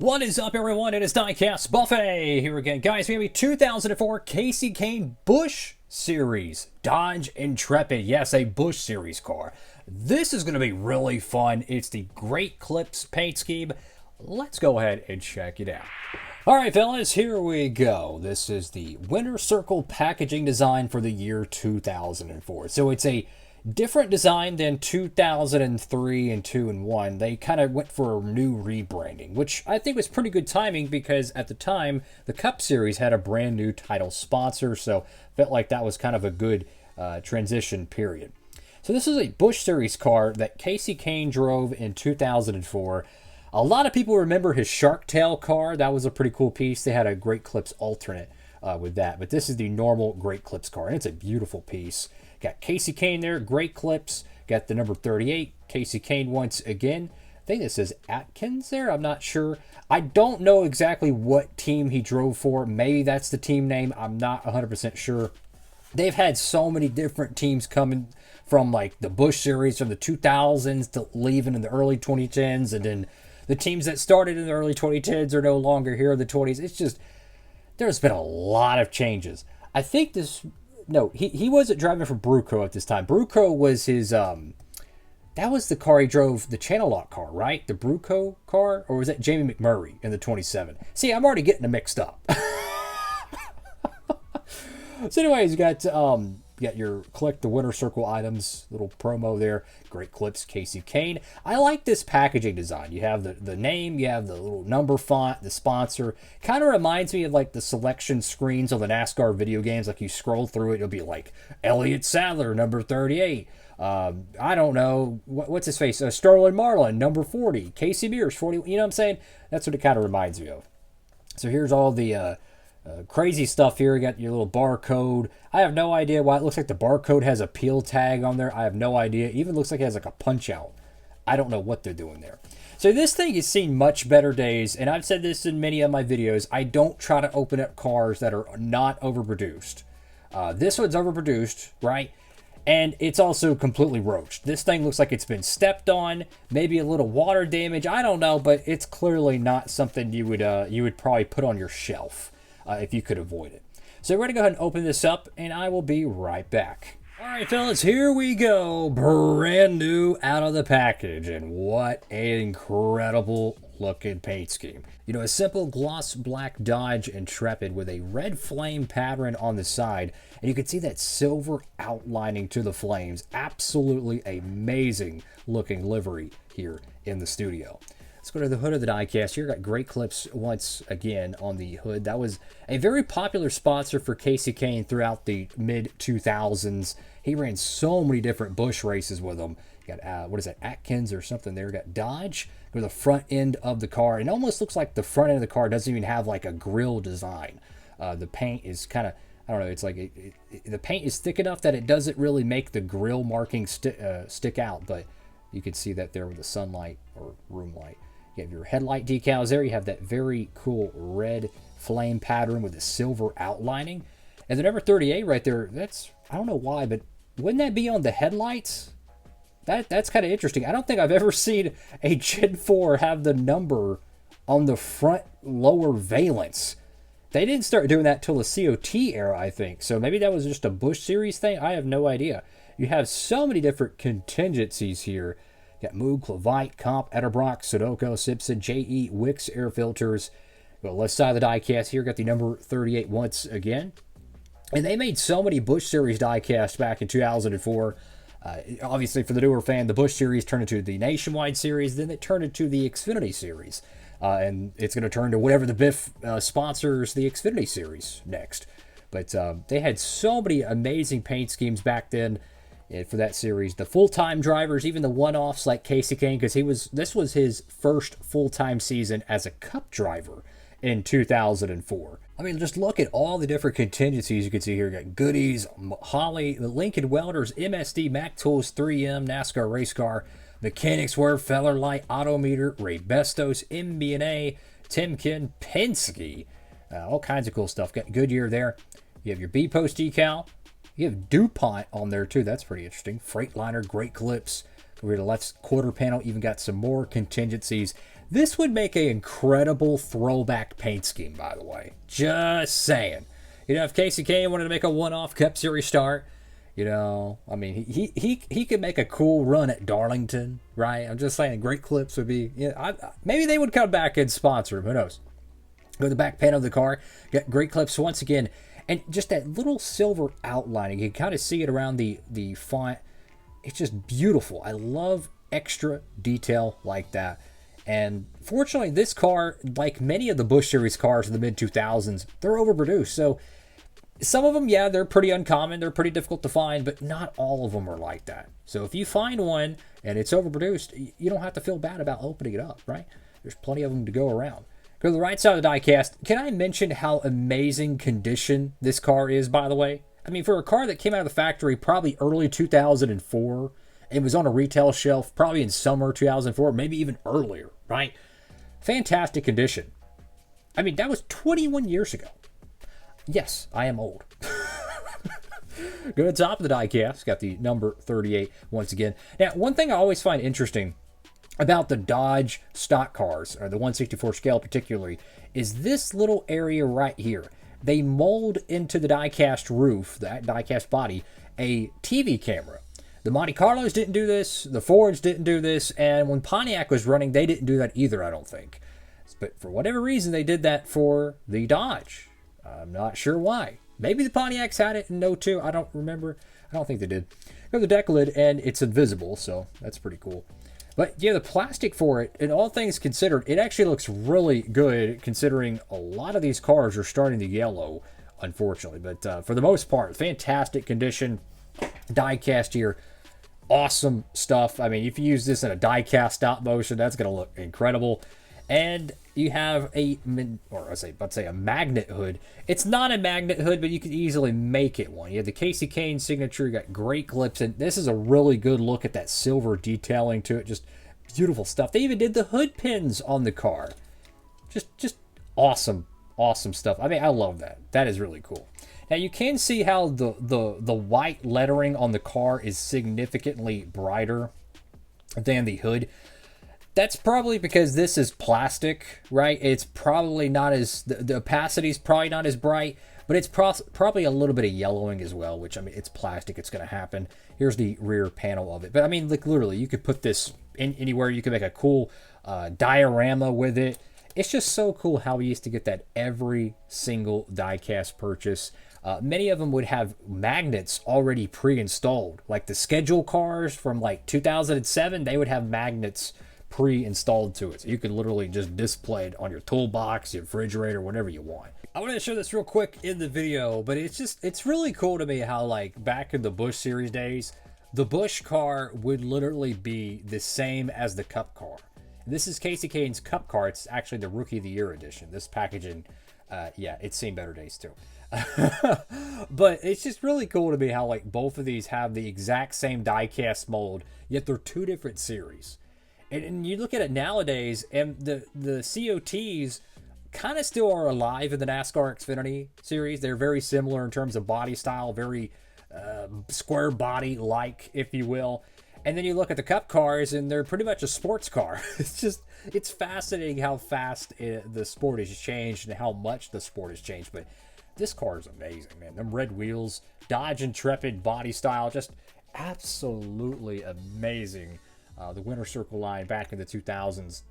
What is up, everyone? It is Diecastbuffet here again. Guys, we have a 2004 Kasey Kahne Busch Series Dodge Intrepid. Yes, a Busch Series car. This is going to be really fun. It's the Great Clips paint scheme. Let's go ahead and check it out. All right, fellas, here we go. This is the Winter Circle packaging design for the year 2004. So it's a different design than 2003 and 2 and 1. They kind of went for a new rebranding, which I think was pretty good timing because at the time, the Cup Series had a brand new title sponsor, so felt like that was kind of a good transition period. So this is a Busch Series car that Kasey Kahne drove in 2004. A lot of people remember his Shark Tail car. That was a pretty cool piece. They had a Great Clips alternate with that, but this is the normal Great Clips car, and it's a beautiful piece. Got Kasey Kahne there, Great Clips. Got the number 38, Kasey Kahne once again. I think this is Atkins there. I'm not sure. I don't know exactly what team he drove for. Maybe that's the team name. I'm not 100% sure. They've had so many different teams coming from like the Busch Series from the 2000s to leaving in the early 2010s. And then the teams that started in the early 2010s are no longer here in the 20s. It's just, there's been a lot of changes. I think this... No, he wasn't driving for Bruco at this time. Bruco was his, that was the car he drove, the Channel Lock car, right? The Bruco car? Or was that Jamie McMurray in the 27? See, I'm already getting them mixed up. So anyways, you got your collect the Winter Circle items, little promo there. Great Clips, Kasey Kahne. I like this packaging design. You have the name, you have the little number font, the sponsor. Kind of reminds me of like the selection screens on the Nascar video games. Like you scroll through it, it'll be like Elliott Sadler, number 38. I don't know, what's his face? Sterling Marlin, number 40. Casey Mears, 40. You know what I'm saying? That's what it kind of reminds me of. So here's all the... crazy stuff here. You got your little barcode. I have no idea why it looks like the barcode has a peel tag on there. I have no idea. It even looks like it has like a punch out. I don't know what they're doing there. So this thing has seen much better days, and I've said this in many of my videos. I don't try to open up cars that are not overproduced. This one's overproduced, right? And it's also completely roached. This thing looks like it's been stepped on, maybe a little water damage. I don't know, but it's clearly not something you would probably put on your shelf. If you could avoid it. So we're going to go ahead and open this up, and I will be right back. All right, fellas, here we go. Brand new out of the package, and what an incredible looking paint scheme. You know, a simple gloss black Dodge Intrepid with a red flame pattern on the side, and you can see that silver outlining to the flames. Absolutely amazing looking livery here in the studio. Let's go to the hood of the diecast here. Got Great Clips once again on the hood. That was a very popular sponsor for Kasey Kahne throughout the mid-2000s. He ran so many different Busch races with them. You got, what is that, Atkins or something there. Got Dodge. Go to the front end of the car. It almost looks like the front end of the car doesn't even have like a grill design. The paint is kind of, I don't know, it's like the paint is thick enough that it doesn't really make the grill marking stick out, but you can see that there with the sunlight or room light. You have your headlight decals there. You have that very cool red flame pattern with the silver outlining. And the number 38 right there, that's, I don't know why, but wouldn't that be on the headlights? That's kind of interesting. I don't think I've ever seen a Gen 4 have the number on the front lower valence. They didn't start doing that till the COT era, I think. So maybe that was just a Busch Series thing. I have no idea. You have so many different contingencies here. Got Moog, Clavite, Comp, Etterbrock, Sudoku, Simpson, JE, Wix air filters. Go left side of the diecast here. Got the number 38 once again. And they made so many Busch Series diecasts back in 2004. Obviously, for the newer fan, the Busch Series turned into the Nationwide Series. Then it turned into the Xfinity Series. And it's going to turn to whatever the Biff sponsors the Xfinity Series next. But they had so many amazing paint schemes back then. For that series, the full-time drivers, even the one-offs like Kasey Kahne, because this was his first full-time season as a Cup driver in 2004. I mean, just look at all the different contingencies you can see here. You got Goodies, Holly, the Lincoln Welders, MSD, Mac Tools, 3M, NASCAR Race Car, Mechanics Wear, Feller Light, Autometer, Ray Bestos, MB&A, Timken, Penske, all kinds of cool stuff. Got Goodyear there. You have your B-Post decal. You have DuPont on there too. That's pretty interesting. Freightliner, great clips. We're the left quarter panel. Even got some more contingencies. This would make an incredible throwback paint scheme, by the way. Just saying. You know, if Kasey Kahne wanted to make a one-off Cup Series start, you know, I mean, he could make a cool run at Darlington, right? I'm just saying, great clips would be, you know, maybe they would come back and sponsor him. Who knows? Go to the back panel of the car. Got great clips once again. And just that little silver outlining. You can kind of see it around the font. It's just beautiful. I love extra detail like that. And fortunately, this car, like many of the Busch Series cars in the mid-2000s, they're overproduced. So some of them, yeah, they're pretty uncommon. They're pretty difficult to find, but not all of them are like that. So if you find one and it's overproduced, you don't have to feel bad about opening it up, right? There's plenty of them to go around. Go to the right side of the diecast. Can I mention how amazing condition this car is, by the way? I mean, for a car that came out of the factory probably early 2004, it was on a retail shelf probably in summer 2004, maybe even earlier, right? Fantastic condition. I mean, that was 21 years ago. Yes, I am old. Go to the top of the diecast. Got the number 38 once again. Now, one thing I always find interesting about the Dodge stock cars, or the 1/64 scale particularly, is this little area right here. They mold into the diecast roof, that diecast body, a TV camera. The Monte Carlos didn't do this, the Fords didn't do this, and when Pontiac was running, they didn't do that either, I don't think. But for whatever reason, they did that for the Dodge. I'm not sure why. Maybe the Pontiacs had it in '02. I don't remember. I don't think they did. Go to the deck lid, and it's invisible, so that's pretty cool. But yeah, the plastic for it, and all things considered, it actually looks really good considering a lot of these cars are starting to yellow, unfortunately. But for the most part, fantastic condition. Die-cast here. Awesome stuff. I mean, if you use this in a die-cast stop motion, that's going to look incredible. And you have a magnet hood. It's not a magnet hood, but you could easily make it one. You have the Kasey Kahne signature. You got great clips, and this is a really good look at that silver detailing to it. Just beautiful stuff. They even did the hood pins on the car. Just awesome stuff. I mean, I love that. That is really cool. Now you can see how the white lettering on the car is significantly brighter than the hood. That's probably because this is plastic, right? It's probably not as, the opacity is probably not as bright, but it's probably a little bit of yellowing as well, which, I mean, it's plastic, it's going to happen. Here's the rear panel of it. But, I mean, like, literally, you could put this in anywhere. You could make a cool diorama with it. It's just so cool how we used to get that every single diecast purchase. Many of them would have magnets already pre-installed. Like the schedule cars from, like, 2007, they would have magnets pre-installed to it, so you could literally just display it on your toolbox, your refrigerator, whatever you want. I wanted to show this real quick in the video, but it's really cool to me how, like, back in the Busch Series days, the Busch car would literally be the same as the Cup car. This is Kasey Kahne's Cup car. It's actually the Rookie of the Year edition. This packaging, yeah, it's seen better days too. But it's just really cool to me how, like, both of these have the exact same die-cast mold, yet they're two different series. And you look at it nowadays, and the COTs kind of still are alive in the NASCAR Xfinity series. They're very similar in terms of body style, very square body-like, if you will. And then you look at the Cup cars, and they're pretty much a sports car. It's fascinating how fast the sport has changed and how much the sport has changed. But this car is amazing, man. Them red wheels, Dodge Intrepid body style, just absolutely amazing. The Winter Circle line back in the 2000s.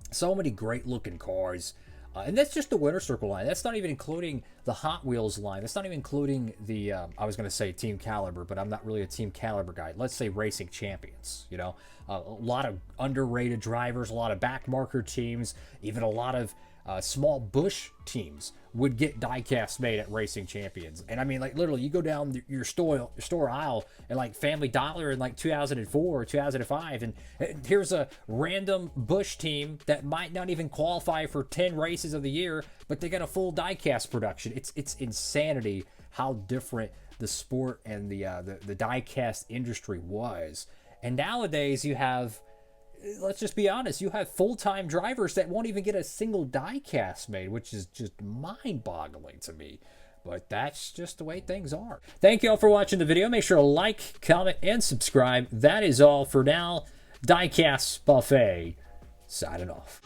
So many great looking cars. And that's just the Winter Circle line. That's not even including the Hot Wheels line. That's not even including the, I was going to say Team Caliber, but I'm not really a Team Caliber guy. Let's say Racing Champions, you know. A lot of underrated drivers, a lot of backmarker teams, even a lot of small Busch teams would get diecast made at Racing Champions. And I mean, like, literally, you go down your store aisle and, like, Family Dollar in, like, 2004 or 2005, and here's a random Busch team that might not even qualify for 10 races of the year, but they got a full diecast production. It's insanity how different the sport and the diecast industry was. And nowadays you have, let's just be honest, you have full-time drivers that won't even get a single die-cast made, which is just mind-boggling to me. But that's just the way things are. Thank you all for watching the video. Make sure to like, comment, and subscribe. That is all for now. Diecastbuffet signing off.